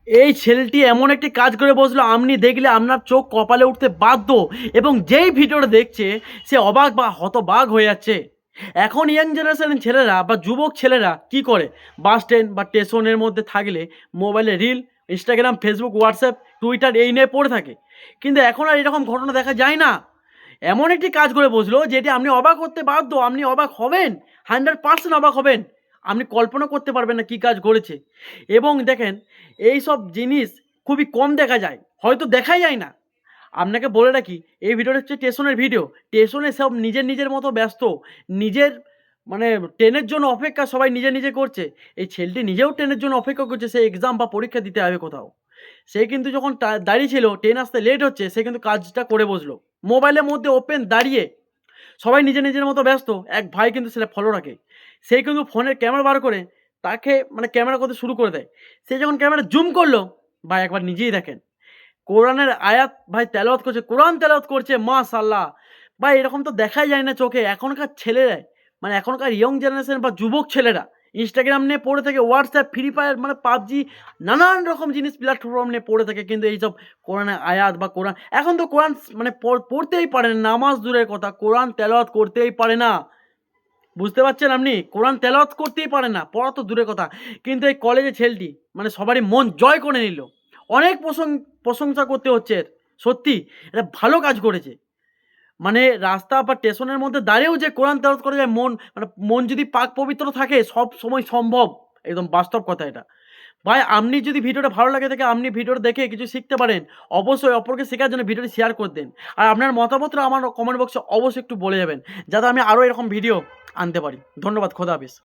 এই ছেলেটি এমন একটি কাজ করে বসলো, আপনি দেখলে আপনার চোখ কপালে উঠতে বাধ্য। এবং যেই ভিডিওটা দেখছে সে অবাক বা হতবাক হয়ে যাচ্ছে। এখন ইয়াং জেনারেশনের ছেলেরা বা যুবক ছেলেরা কি করে, বাস স্ট্যান্ড বা স্টেশনের মধ্যে থাকলে মোবাইলে reel, Instagram, Facebook, WhatsApp, Twitter এই নিয়ে পড়ে থাকে। কিন্তু এখন আর এরকম ঘটনা দেখা যায় না। এমন একটি কাজ করে বসলো যেটি আপনি অবাক করতে বাধ্য, আপনি অবাক হবেন, 100% অবাক হবেন। আপনি কল্পনা করতে পারবেন না কী কাজ করেছে। এবং দেখেন, এই সব জিনিস খুবই কম দেখা যায়, হয়তো দেখাই যায় না। আপনাকে বলে রাখি, এই ভিডিওটা হচ্ছে স্টেশনের ভিডিও। স্টেশনে সব নিজের নিজের মতো ব্যস্ত, নিজের মানে ট্রেনের জন্য অপেক্ষা সবাই নিজে নিজে করছে। এই ছেলেটি নিজেও ট্রেনের জন্য অপেক্ষা করছে, সে এক্সাম বা পরীক্ষা দিতে হবে কোথাও। সে কিন্তু যখন দাঁড়িয়ে ছিল, ট্রেন আসতে লেট হচ্ছে, সে কিন্তু কাজটা করে বসলো মোবাইলের মধ্যে ওপেন দাঁড়িয়ে। সবাই নিজের নিজের মতো ব্যস্ত। এক ভাই কিন্তু সেটা ফলো রাখে। সে কিন্তু ফোনের ক্যামেরা বার করে তাকে মানে ক্যামেরা করতে শুরু করে দেয়। সে যখন ক্যামেরা জুম করলো, ভাই একবার নিজেই দেখেন। কোরআনের আয়াত ভাই তেলাওয়াত করছে, কোরআন তেলাওয়াত করছে, মাশাআল্লাহ! ভাই এরকম তো দেখাই যায় না চোখে। এখনকার ছেলেরা মানে এখনকার ইয়ং জেনারেশন বা যুবক ছেলেরা Instagram নিয়ে পড়ে থাকে, WhatsApp, Free Fire মানে PUBG নানান রকম জিনিস প্ল্যাটফর্ম নিয়ে পড়ে থাকে। কিন্তু এইসব কোরআনের আয়াত বা কোরআন, এখন তো কোরআন মানে পড়তেই পারে না, নামাজ দূরের কথা, কোরআন তেলাওয়াত করতেই পারে না। বুঝতে পারছেন আপনি? কোরআন তেলাওয়াত করতেই পারে না, পড়া তো দূরের কথা। কিন্তু এই কলেজের ছেলেটি মানে সবারই মন জয় করে নিল। অনেক প্রশংসা করতে হচ্ছে এর। সত্যি এটা ভালো কাজ করেছে। মানে রাস্তা বা স্টেশনের মধ্যে দাঁড়িয়েও যে কোরআন তেলাওয়াত করা যায়, মন যদি পাক পবিত্র থাকে সব সময় সম্ভব। একদম বাস্তব কথা এটা। ভাই আপনি যদি ভিডিওটা ভালো লাগে থাকে, আপনি ভিডিওটা দেখে কিছু শিখতে পারেন, অবশ্যই অপরকে শেখার জন্য ভিডিওটি শেয়ার করে দেন। আর আপনার মতামতটা আমার কমেন্ট বক্সে অবশ্যই একটু বলে যাবেন, যাতে আমি আরও এরকম ভিডিও আনতে পারি। ধন্যবাদ। খোদা হাফেজ।